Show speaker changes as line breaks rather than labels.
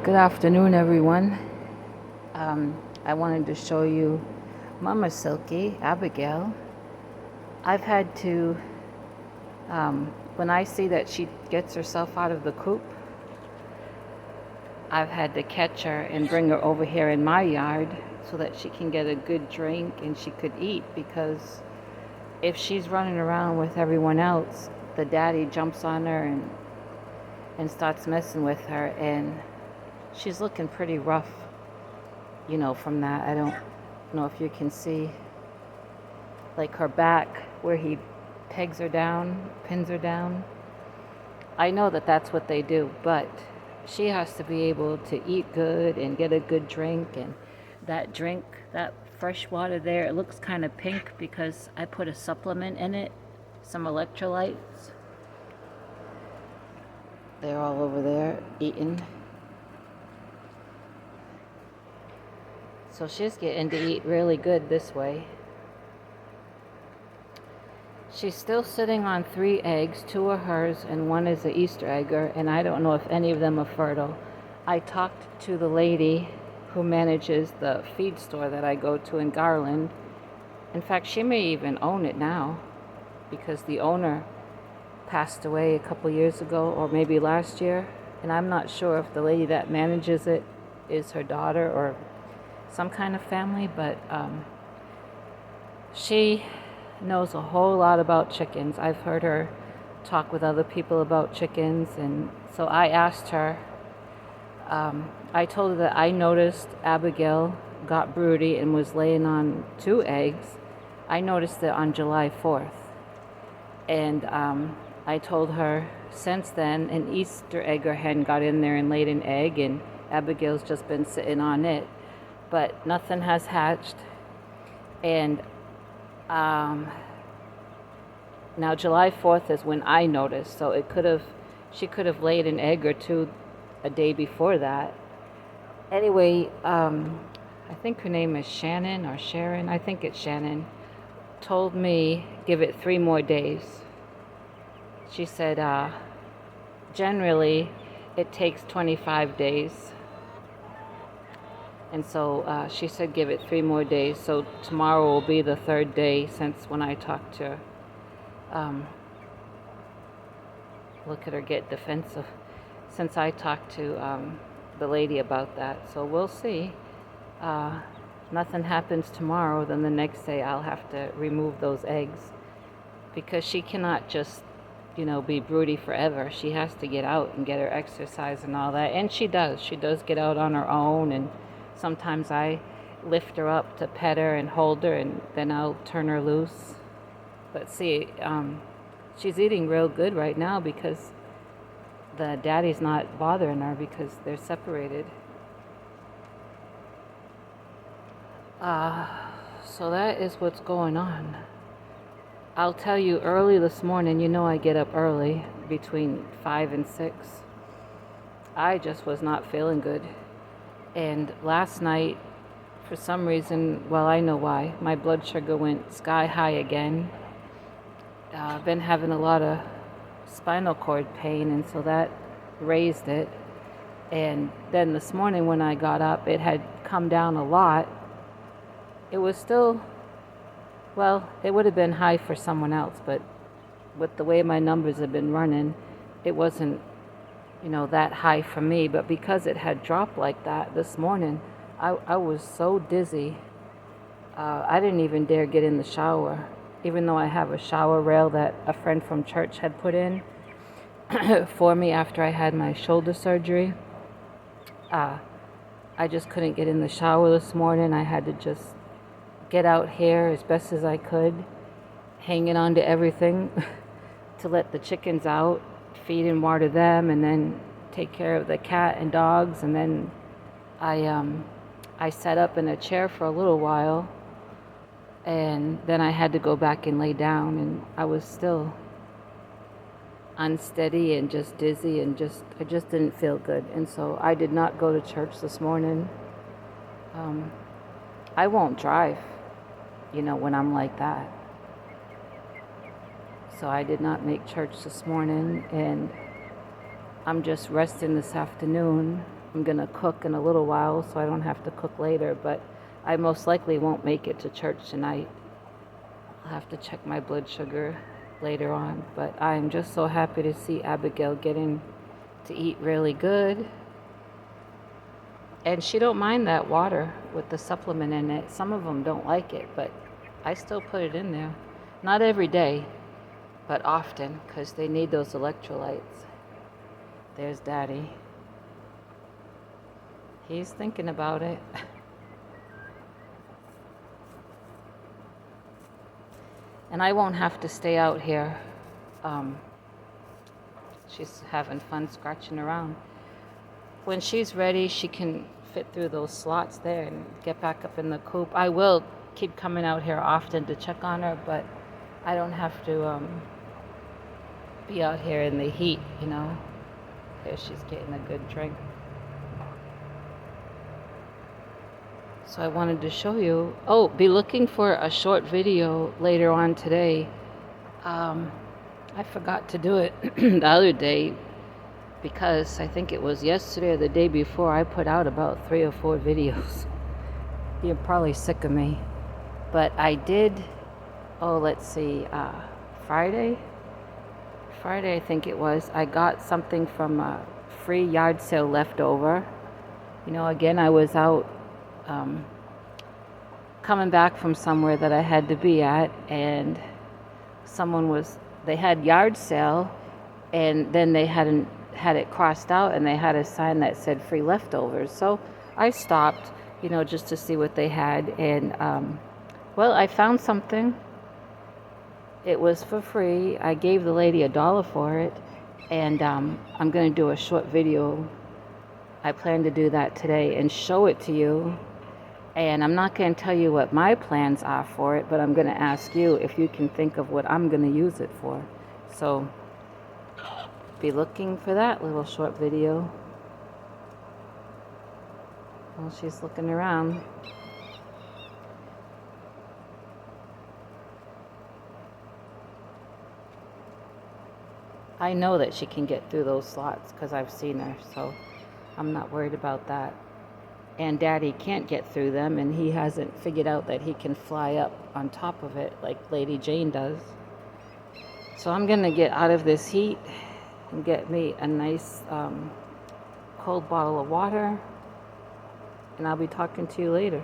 Good afternoon, everyone. I wanted to show you Mama Silkie, Abigail. I've had to, when I see that she gets herself out of the coop, I've had to catch her and bring her over here in my yard so that she can get a good drink and she could eat, because if she's running around with everyone else, the daddy jumps on her and starts messing with her, and she's looking pretty rough, from that. I don't know if you can see, like, her back where he pins her down. I know that that's what they do, but she has to be able to eat good and get a good drink. And that drink, that fresh water there, it looks kind of pink because I put a supplement in it, some electrolytes. They're all over there eating. So she's getting to eat really good this way. She's still sitting on 3 eggs. 2 are hers and 1 is an Easter egger, and I don't know if any of them are fertile. I talked to the lady who manages the feed store that I go to in Garland. In fact, she may even own it now, because the owner passed away a couple years ago, or maybe last year, and I'm not sure if the lady that manages it is her daughter or some kind of family, but she knows a whole lot about chickens. I've heard her talk with other people about chickens, and so I asked her, I told her that I noticed Abigail got broody and was laying on 2 eggs. I noticed it on July 4th, and I told her since then an Easter egger hen got in there and laid an egg, and Abigail's just been sitting on it, but nothing has hatched. And now July 4th is when I noticed, so she could have laid an egg or 2 a day before that. Anyway, I think her name is Shannon or Sharon. I think it's Shannon. Told me give it 3 more days. She said generally it takes 25 days. And so she said give it 3 more days. So tomorrow will be the 3rd day since when I talked to her. Look at her get defensive. Since I talked to the lady about that. So we'll see. Nothing happens tomorrow, then the next day I'll have to remove those eggs, because she cannot just, be broody forever. She has to get out and get her exercise and all that. And she does. She does get out on her own, and sometimes I lift her up to pet her and hold her, and then I'll turn her loose. But see, she's eating real good right now because the daddy's not bothering her because they're separated. So that is what's going on. I'll tell you, early this morning, I get up early, between 5 and 6. I just was not feeling good. And last night, for some reason, well, I know why, my blood sugar went sky high again. I've been having a lot of spinal cord pain, and so that raised it. And then this morning when I got up, it had come down a lot. It was still, well, it would have been high for someone else, but with the way my numbers have been running, it wasn't, that high for me. But because it had dropped like that this morning, I was so dizzy. I didn't even dare get in the shower, even though I have a shower rail that a friend from church had put in for me after I had my shoulder surgery. I just couldn't get in the shower this morning. I had to just get out here as best as I could, hanging on to everything to let the chickens out, feed and water them, and then take care of the cat and dogs. And then I sat up in a chair for a little while, and then I had to go back and lay down, and I was still unsteady and just dizzy, and I just didn't feel good. And so I did not go to church this morning. I won't drive, when I'm like that. So I did not make church this morning, and I'm just resting this afternoon. I'm going to cook in a little while so I don't have to cook later, but I most likely won't make it to church tonight. I'll have to check my blood sugar later on, but I'm just so happy to see Abigail getting to eat really good. And she don't mind that water with the supplement in it. Some of them don't like it, but I still put it in there. Not every day, but often, because they need those electrolytes. There's Daddy. He's thinking about it. And I won't have to stay out here. She's having fun scratching around. When she's ready, she can fit through those slots there and get back up in the coop. I will keep coming out here often to check on her, but I don't have to be out here in the heat, you know. There she's getting a good drink. So I wanted to show you. Oh, be looking for a short video later on today. I forgot to do it the other day because I think it was yesterday or the day before I put out about 3 or 4 videos. You're probably sick of me. But I did, let's see, Friday I think it was, I got something from a free yard sale leftover. You know, again, I was out coming back from somewhere that I had to be at, and they had yard sale, and then they hadn't had it crossed out, and they had a sign that said free leftovers. So I stopped, you know, just to see what they had, and well, I found something. It was for free. I gave the lady $1 for it, and I'm going to do a short video. I plan to do that today and show it to you. And I'm not going to tell you what my plans are for it, but I'm going to ask you if you can think of what I'm going to use it for. So be looking for that little short video. While she's looking around. I know that she can get through those slots because I've seen her, so I'm not worried about that. And Daddy can't get through them, and he hasn't figured out that he can fly up on top of it like Lady Jane does. So I'm going to get out of this heat and get me a nice cold bottle of water, and I'll be talking to you later.